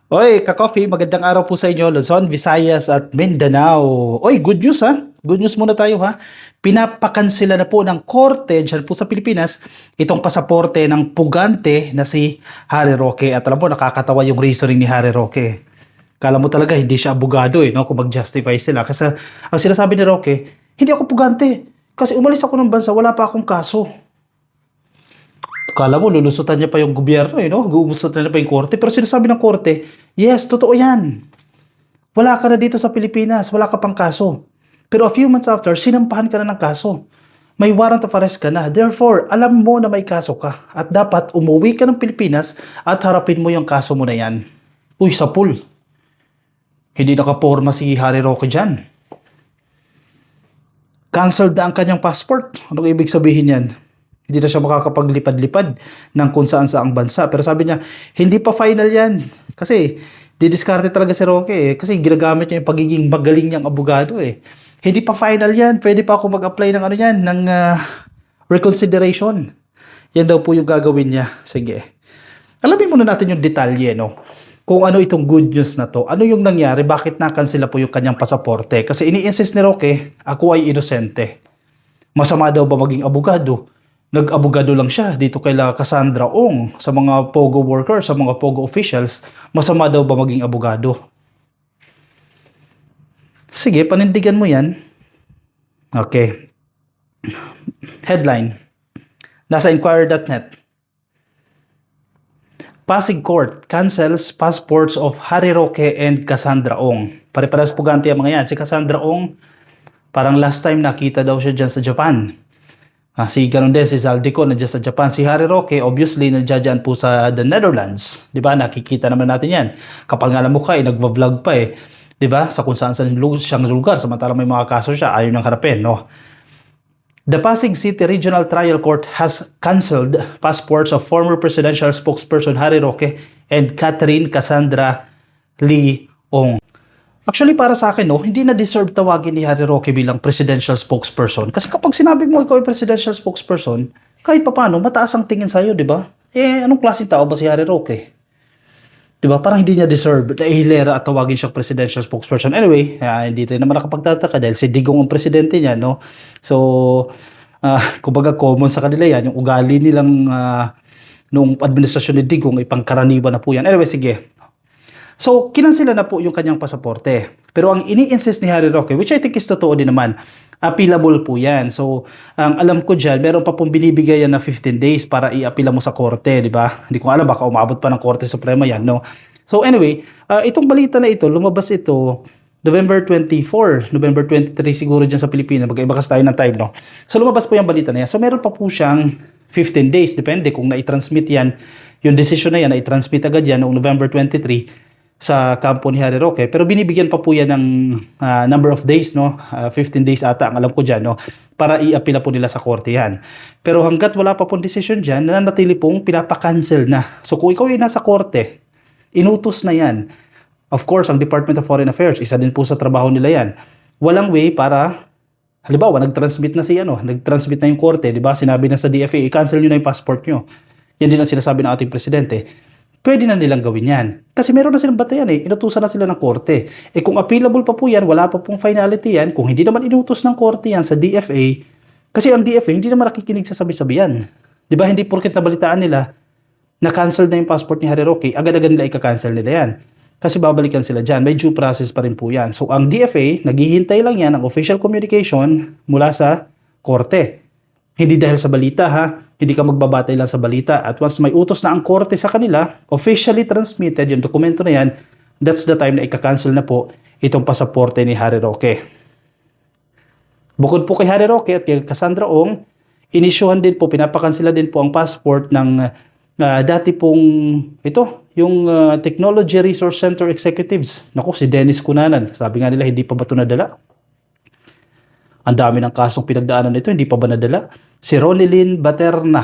Oy, ka-coffee, magandang araw po sa inyo, Luzon, Visayas at Mindanao. Oy, good news ha. Good news muna tayo ha. Pinapakansela na po ng korte dyan po sa Pilipinas itong pasaporte ng pugante na si Harry Roque. At alam mo, nakakatawa yung reasoning ni Harry Roque. Kala mo talaga hindi siya abogado no, kung mag-justify sila. Kasi ang sinasabi ni Roque, hindi ako pugante. Kasi umalis ako ng bansa, wala pa akong kaso. Kala mo, lulusutan niya pa yung gobyerno, no? Guumusutan niya pa yung korte. Pero sinasabi ng korte, yes, totoo yan. Wala ka na dito sa Pilipinas, wala ka pang kaso. Pero a few months after, sinampahan ka na ng kaso. May warrant of arrest ka na. Therefore, alam mo na may kaso ka. At dapat umuwi ka ng Pilipinas at harapin mo yung kaso mo na yan. Uy, sapul. Hindi nakaporma si Harry Roque dyan. Cancelled na ang kanyang passport. Anong ibig sabihin yan? Hindi na siya makakapaglipad-lipad ng kung saan saang bansa. Pero sabi niya, hindi pa final yan. Kasi, didiskarte talaga si Roque Kasi ginagamit niya yung pagiging magaling niyang abogado Hindi pa final yan. Pwede pa ako mag-apply ng ng reconsideration. Yan daw po yung gagawin niya. Sige. Alamin muna natin yung detalye, no? Kung ano itong good news na to. Ano yung nangyari? Bakit nakansela po yung kanyang pasaporte? Kasi ini-insist ni Roque, ako ay inosente. Masama daw ba maging abogado? Nag-abogado lang siya dito kay Cassandra Ong sa mga POGO workers, sa mga POGO officials. Masama daw ba maging abogado? Sige, panindigan mo yan. Okay. Headline. Nasa inquirer.net. Pasig Court cancels passports of Harry Roque and Cassandra Ong. Pare-parehas pugante ang mga yan. Si Cassandra Ong, parang last time nakita daw siya dyan sa Japan. Si ganun din, si Zaldico nandiyan sa Japan. Si Harry Roque, obviously, nandiyan po sa the Netherlands. Di ba? Nakikita naman natin yan. Kapag nga mukha, nagva-vlog pa Di ba? Sa kung saan siyang lugar. Samantalang may mga kaso siya, ayaw niyang harapin, no? The Pasig City Regional Trial Court has cancelled passports of former presidential spokesperson Harry Roque and Catherine Cassandra Lee Ong. Actually, para sa akin, hindi na deserve tawagin ni Harry Roque bilang presidential spokesperson. Kasi kapag sinabi mo ikaw ay presidential spokesperson, kahit papaano, mataas ang tingin sa'yo, di ba? Anong klaseng tao ba si Harry Roque? Di ba? Parang hindi niya deserve na ihilera at tawagin siyang presidential spokesperson. Anyway, hindi rin naman nakapagtataka dahil si Digong ang presidente niya, no? So, kumbaga common sa kanila yan. Yung ugali nilang noong administrasyon ni Digong ay pangkaraniwan na po yan. Anyway, sige. So, kinansela na po yung kanyang pasaporte. Pero ang ini-insist ni Harry Roque, which I think is totoo din naman, appealable po yan. So, ang alam ko dyan, meron pa pong binibigay yan na 15 days para i-appeala mo sa korte, di ba? Hindi ko alam, baka umabot pa ng Korte Suprema yan, no? So, anyway, itong balita na ito, lumabas ito November 24, November 23 siguro dyan sa Pilipinas. Mag-iba kasi tayo ng time, no? So, lumabas po yung balita na yan. So, meron pa po siyang 15 days, depende kung na-transmit yan, yung decision na yan, na-transmit agad yan noong November 23, sa kampo ni Harry Roque. Pero binibigyan pa po yan ng number of days, no? 15 days ata ang alam ko dyan, no? Para i-apila po nila sa korte yan. Pero hanggat wala pa pong decision dyan, nananatili pong pinapakancel na. So kung ikaw ay nasa korte, inutos na yan. Of course, ang Department of Foreign Affairs, isa din po sa trabaho nila yan. Walang way para, halimbawa, nag-transmit na nag-transmit na yung korte, di ba? Sinabi na sa DFA, i-cancel nyo na yung passport nyo. Yan din ang sinasabi ng ating presidente. Pwede na nilang gawin yan. Kasi meron na silang batayan inutusan na sila ng korte. Kung appealable pa po yan, wala pa pong finality yan, kung hindi naman inutos ng korte yan sa DFA, kasi ang DFA hindi naman nakikinig sa sabi-sabi yan. Di ba, hindi porket nabalitaan nila na cancel na yung passport ni Harry Roque, agad-agad nila ika-cancel nila yan. Kasi babalikan sila dyan. May due process pa rin po yan. So, ang DFA, naghihintay lang yan ng official communication mula sa korte. Hindi dahil sa balita hindi ka magbabatay lang sa balita. At once may utos na ang korte sa kanila, officially transmitted yung dokumento na yan, that's the time na ika-cancel na po itong pasaporte ni Harry Roque. Bukod po kay Harry Roque at kay Cassandra Ong, inisyuhan din po, pinapakansela din po ang passport ng dati pong yung Technology Resource Center Executives. Naku, si Dennis Cunanan. Sabi nga nila, hindi pa ba ito nadala? Ang dami ng kasong pinagdaanan nito, hindi pa ba nadala? Si Ronilyn Baterna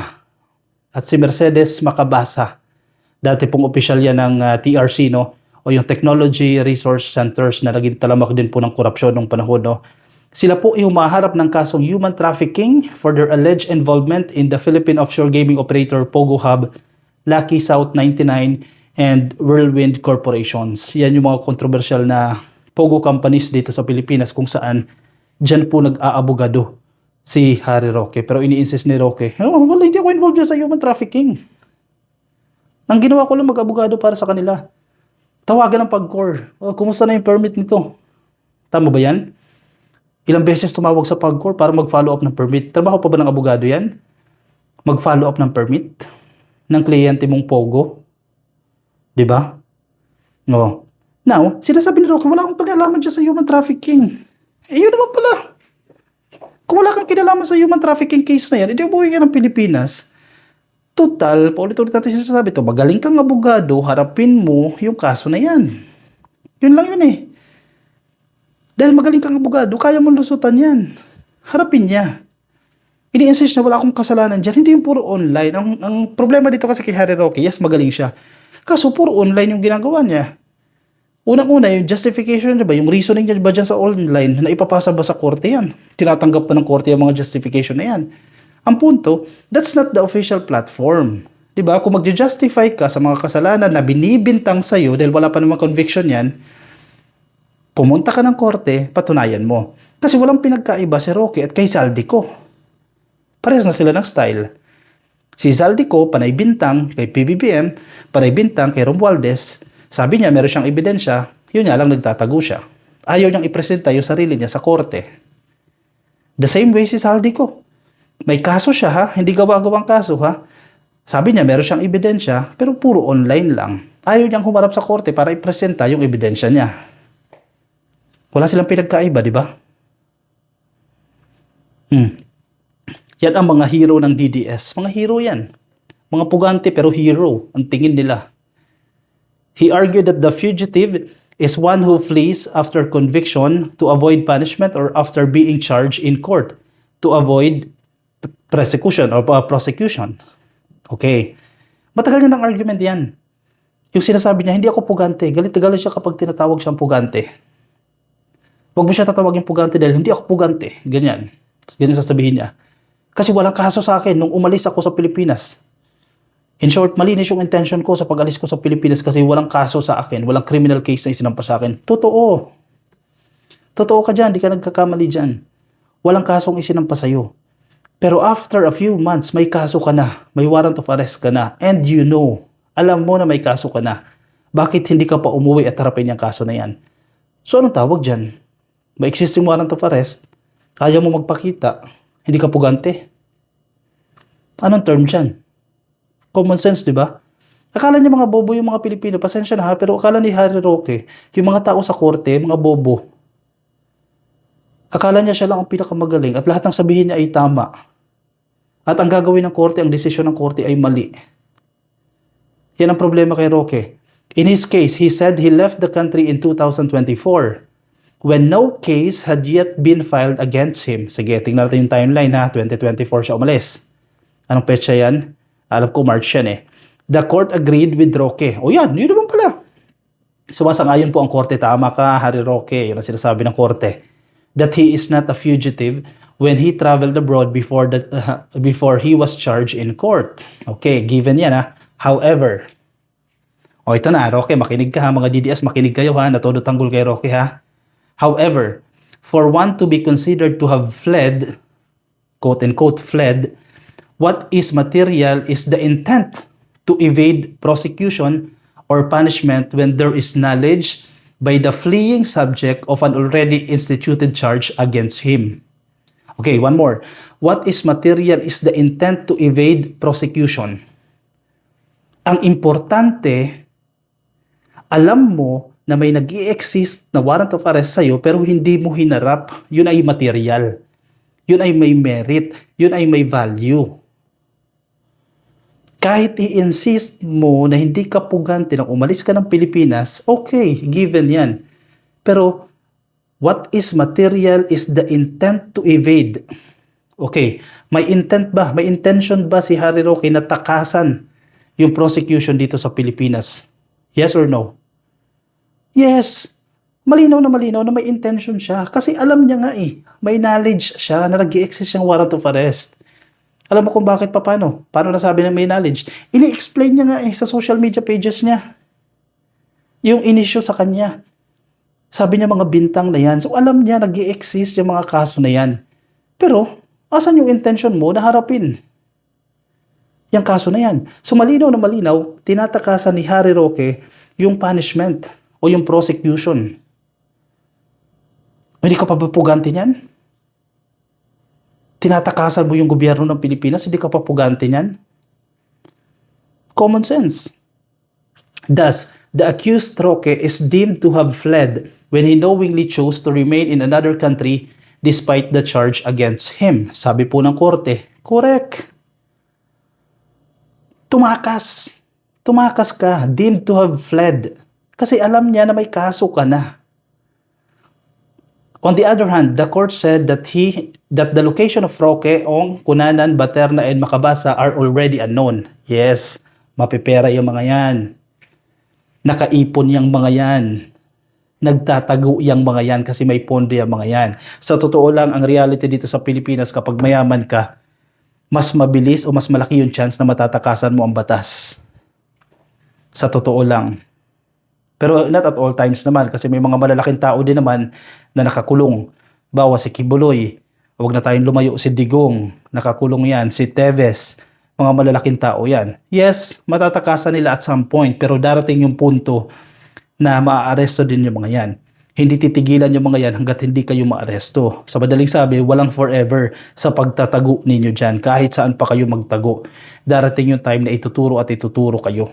at si Mercedes Macabasa. Dati pong opisyal yan ng TRC, no? O yung Technology Resource Centers na naging talamak din po ng korupsyon nung panahon, no? Sila po ay humaharap ng kasong human trafficking for their alleged involvement in the Philippine offshore gaming operator Pogo Hub, Lucky South 99, and Whirlwind Corporations. Yan yung mga controversial na pogo companies dito sa Pilipinas kung saan dyan po nag-aabogado si Harry Roque. Pero ini-insist ni Roque, oh, wala, hindi ako involved dyan sa human trafficking. Ang ginawa ko lang mag-abogado para sa kanila. Tawagan ng PAGCOR. Oh, kumusta na yung permit nito? Tama ba yan? Ilang beses tumawag sa PAGCOR para mag-follow up ng permit. Trabaho pa ba ng abogado yan? Mag-follow up ng permit ng kliyente mong pogo? Diba? No. Now, sinasabi ni Roque, wala akong pag-alaman dyan sa human trafficking. Eh, yun naman pala. Kung wala kang kinalaman sa human trafficking case na yan, hindi umuwi ka ng Pilipinas. Total, paulit-ulit natin sinasabi ito, magaling kang abogado, harapin mo yung kaso na yan. Yun lang yun eh. Dahil magaling kang abogado, kaya mo lusutan yan. Harapin niya. Ini-insist na wala akong kasalanan dyan. Hindi yung puro online. Ang problema dito kasi kay Harry Roque, yes, magaling siya. Kaso puro online yung ginagawa niya. Unang-una, yung justification niya ba, yung reasoning niya ba dyan sa online, na ipapasa ba sa korte yan? Tinatanggap pa ng korte yung mga justification na yan. Ang punto, that's not the official platform. Diba? Kung magja-justify ka sa mga kasalanan na binibintang sa'yo dahil wala pa namang conviction yan, pumunta ka ng korte, patunayan mo. Kasi walang pinagkaiba si Roque at kay Zaldico. Parehas na sila ng style. Si Zaldico, panay bintang kay PBBM, panay bintang kay Romualdez. Sabi niya, meron siyang ebidensya, yun nga lang nagtatago siya. Ayaw niyang ipresenta yung sarili niya sa korte. The same way si Zaldico. May kaso siya ha, hindi gawa-gawang kaso ha. Sabi niya meron siyang ebidensya pero puro online lang. Ayaw niyang humarap sa korte para ipresenta yung ebidensya niya. Wala silang pinagkaiba, di ba? Yan ang mga hero ng DDS. Mga hero yan. Mga pugante pero hero ang tingin nila. He argued that the fugitive is one who flees after conviction to avoid punishment or after being charged in court to avoid prosecution or prosecution. Okay. Matagal na ng argument yan. Yung sinasabi niya, hindi ako pugante. Galit na galit siya kapag tinatawag siyang pugante. Huwag mo siya tatawagin pugante dahil hindi ako pugante. Ganyan. Ganyan sasabihin niya. Kasi walang kaso sa akin nung umalis ako sa Pilipinas. In short, malinis yung intention ko sa pag-alis ko sa Pilipinas kasi walang kaso sa akin. Walang criminal case na isinampa sa akin. Totoo. Totoo ka dyan. Di ka nagkakamali dyan. Walang kasong isinampa sa'yo. Pero after a few months, may kaso ka na. May warrant of arrest ka na. And you know, alam mo na may kaso ka na. Bakit hindi ka pa umuwi at harapin yung kaso na yan? So anong tawag dyan? May existing warrant of arrest. Kaya mo magpakita. Hindi ka pugante. Anong term dyan? Common sense, di ba? Akala niya mga bobo yung mga Pilipino. Pasensya na ha, pero akala ni Harry Roque, yung mga tao sa korte, mga bobo. Akala niya siya lang ang pinakamagaling at lahat ng sabihin niya ay tama. At ang gagawin ng korte, ang desisyon ng korte ay mali. Yan ang problema kay Roque. In his case, he said he left the country in 2024 when no case had yet been filed against him. Sige, tingnan natin yung timeline ha. 2024 siya umalis. Anong petsa yan? Alam ko March yan eh. The court agreed with Roque. O yan, yun naman pala. Sumasang-ayon po ang korte. Tama ka, Harry Roque. Yun ang sinasabi ng korte. That he is not a fugitive when he traveled abroad before he was charged in court. Okay, given yan ha. However, ito na, Roque, makinig ka ha, mga DDS, makinig kayo ha, natudo tanggol kay Roque ha. However, for one to be considered to have fled, quote-unquote fled, what is material is the intent to evade prosecution or punishment when there is knowledge by the fleeing subject of an already instituted charge against him. Okay, one more. What is material is the intent to evade prosecution. Ang importante, alam mo na may nag-i-exist na warrant of arrest sa'yo pero hindi mo hinarap, yun ay material. Yun ay may merit. Yun ay may value. Kahit i-insist mo na hindi ka pugante nang umalis ka ng Pilipinas, okay, given yan. Pero, what is material is the intent to evade. Okay, may intent ba? May intention ba si Harry Roque na takasan yung prosecution dito sa Pilipinas? Yes or no? Yes. Malinaw na may intention siya. Kasi alam niya nga may knowledge siya na nag-i-exist siyang warrant of arrest. Alam mo kung bakit paano? Paano nasabi na may knowledge? Ini-explain niya nga sa social media pages niya. yung inisyu sa kanya. Sabi niya mga bintang na yan. So alam niya nag-i-exist yung mga kaso na yan. Pero, asan yung intention mo na harapin yung kaso na yan? So malinaw na malinaw, tinatakasan ni Harry Roque yung punishment o yung prosecution. Hindi ka pa pupugante niyan? Tinatakasan mo yung gobyerno ng Pilipinas, hindi ka pa pupugante niyan? Common sense. Thus, the accused Roque is deemed to have fled when he knowingly chose to remain in another country despite the charge against him. Sabi po ng korte, correct. Tumakas. Tumakas ka, deemed to have fled. Kasi alam niya na may kaso ka na. On the other hand, the court said that the location of Roque, Ong, Cunanan, Baterna, and Macabasa are already unknown. Yes, mapipera yung mga yan. Nakaipon yung mga yan. Nagtatago yung mga yan kasi may pondo yung mga yan. Sa totoo lang, ang reality dito sa Pilipinas, kapag mayaman ka, mas mabilis o mas malaki yung chance na matatakasan mo ang batas. Sa totoo lang. Pero not at all times naman kasi may mga malalaking tao din naman na nakakulong. Bawa si Kibuloy, huwag na tayong lumayo, si Digong, nakakulong yan, si Teves, mga malalaking tao yan. Yes, matatakasan nila at some point pero darating yung punto na maaaresto din yung mga yan. Hindi titigilan yung mga yan hanggat hindi kayo maaresto. Sa madaling sabi, walang forever sa pagtatago ninyo dyan. Kahit saan pa kayo magtago, darating yung time na ituturo at ituturo kayo.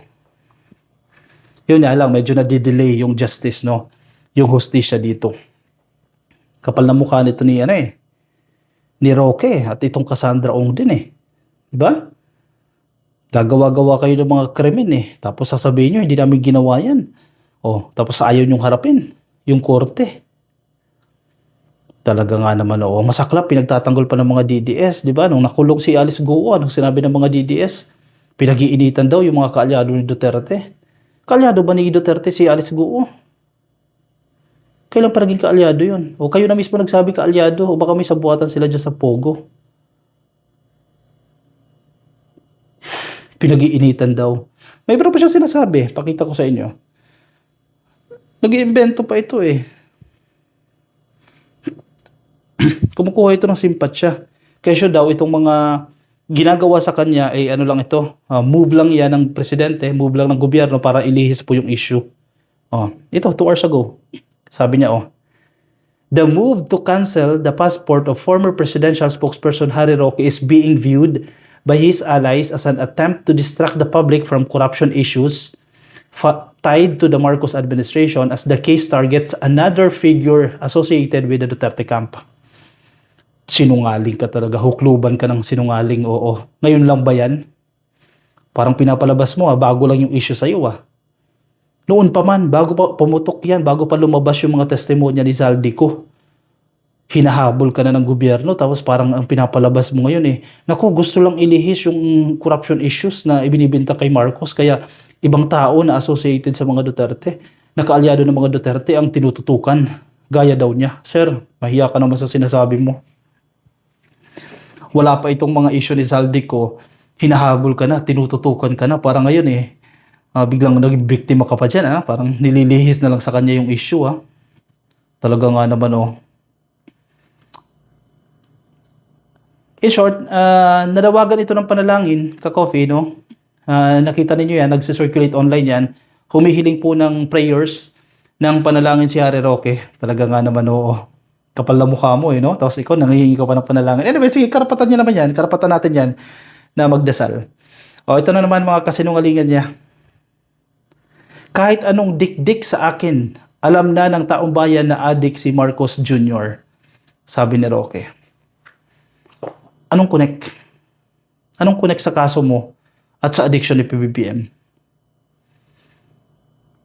Yun nga lang, medyo nadidelay yung justice, no? Yung hustisya dito. Kapal na mukha nito ni, ni Roque at itong Cassandra Ong din Diba? Gagawa-gawa kayo ng mga krimen Tapos sasabihin nyo, hindi namin ginawa yan. Tapos ayaw nyong harapin. Yung korte. Talaga nga naman, masaklap, pinagtatanggol pa ng mga DDS, diba? Nung nakulong si Alice Guo, anong sinabi ng mga DDS? Pinag-iinitan daw yung mga kaalyado ni Duterte. Kaalyado ba ni Duterte si Alice Guo? Kailan pa naging kaalyado yun? O kayo na mismo nagsabi kaalyado? O baka may sabuatan sila dyan sa Pogo? Pinag-iinitan daw. May iba pa siya sinasabi. Pakita ko sa inyo. Nag-iimbento pa ito Kumukuha ito ng simpatsya. Kesyo daw itong mga ginagawa sa kanya ay ano lang ito, move lang yan ng presidente, move lang ng gobyerno para ilihis po yung issue. Ito, 2 hours ago. Sabi niya, the move to cancel the passport of former presidential spokesperson Harry Roque is being viewed by his allies as an attempt to distract the public from corruption issues tied to the Marcos administration as the case targets another figure associated with the Duterte camp. Sinungaling ka talaga, hukluban ka ng sinungaling, oo. Ngayon lang ba yan? Parang pinapalabas mo bago lang yung issue sa'yo Noon pa man, bago pa pumutok yan, bago pa lumabas yung mga testimonya ni Zaldico. Hinahabol ka na ng gobyerno tapos parang ang pinapalabas mo ngayon naku, gusto lang ilihis yung corruption issues na ibinibintang kay Marcos kaya ibang tao na associated sa mga Duterte, nakaalyado ng mga Duterte ang tinututukan. Gaya daw niya. Sir, mahiya ka naman sa sinasabi mo. Wala pa itong mga issue ni Zaldico, hinahabol ka na, tinututukan ka na, parang ngayon biglang naging biktima ka pa dyan parang nililihis na lang sa kanya yung issue Talaga nga naman In short, nadawagan ito ng panalangin, ka-coffee, nakita ninyo yan, nagsi-circulate online yan, humihiling po ng prayers ng panalangin si Harry Roque. Talaga nga naman, kapal na mukha mo, Tapos ikaw, nangihingi ka pa ng panalangin. Anyway, sige, karapatan niya naman yan, karapatan natin yan na magdasal. Ito na naman mga kasinungalingan niya. Kahit anong dikdik sa akin, alam na ng taong bayan na adik si Marcos Jr., sabi ni Roque. Anong connect? Anong connect sa kaso mo at sa addiction ni PBBM?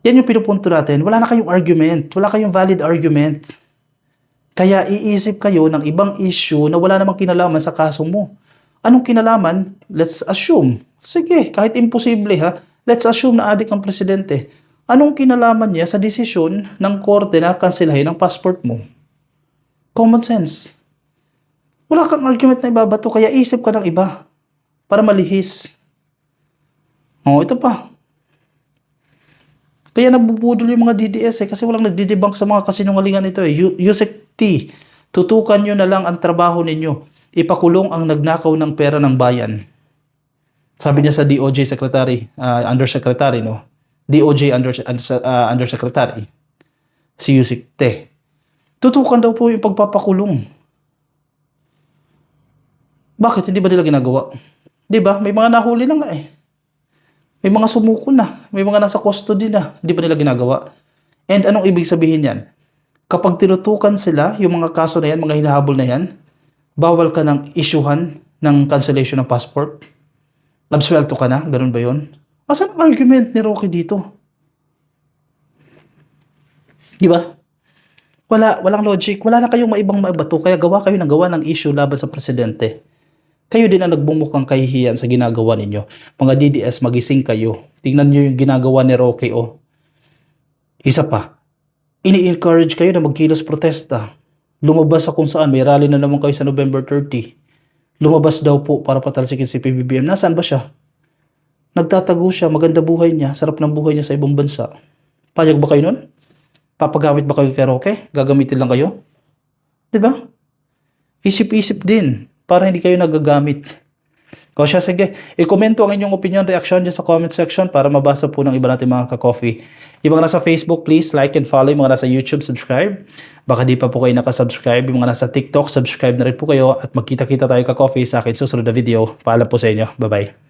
Yan yung pinupunto natin. Wala na kayong argument. Wala kayong valid argument. Kaya iisip kayo ng ibang issue na wala namang kinalaman sa kaso mo. Anong kinalaman? Let's assume. Sige, kahit imposible let's assume na adik ang presidente. Anong kinalaman niya sa desisyon ng korte na kanselahin ang passport mo? Common sense. Wala kang argument na ibabato, kaya isip ka ng iba para malihis. Ito pa. Kaya nabubudol yung mga DDS kasi walang nagdidebunk sa mga kasinungalingan nito Yusek T, tutukan nyo na lang ang trabaho ninyo. Ipakulong ang nagnakaw ng pera ng bayan. Sabi niya sa DOJ Secretary, Undersecretary, no? DOJ Undersecretary, si Yusek T. Tutukan daw po yung pagpapakulong. Bakit hindi ba nila ginagawa? 'Di ba? May mga nahuli na nga eh. May mga sumuko na, may mga nasa custody na, hindi ba nila ginagawa? And anong ibig sabihin yan? Kapag tinutukan sila, yung mga kaso na yan, mga hinahabol na yan, bawal ka ng isyuhan ng cancellation ng passport? Absuelto ka na? Ganun ba yun? Asan ang argument ni Roque dito? Di ba? Walang logic. Wala na kayong maibang maibato, kaya gawa kayo ng issue laban sa presidente. Kayo din ang nagbumukang kahihiyan sa ginagawa ninyo. Mga DDS, magising kayo. Tingnan nyo yung ginagawa ni Roque, oh. Isa pa, ini-encourage kayo na magkilos protesta. Lumabas sa kung saan, may rally na naman kayo sa November 30. Lumabas daw po para patalsikin si PBBM. Nasaan ba siya? Nagtatago siya, maganda buhay niya, sarap ng buhay niya sa ibang bansa. Payag ba kayo nun? Papagamit ba kayo kay Roque? Gagamitin lang kayo? Diba? Isip-isip din para hindi kayo nagagamit. O siya, sige, i-komento ang inyong opinion, reaction dyan sa comment section para mabasa po ng iba natin mga ka-coffee. Yung mga nasa Facebook, please like and follow. Yung mga nasa YouTube, subscribe. Baka di pa po kayo nakasubscribe. Yung mga nasa TikTok, subscribe na rin po kayo. At magkita-kita tayo ka-coffee sa akin susunod na video. Paalam po sa inyo. Bye-bye.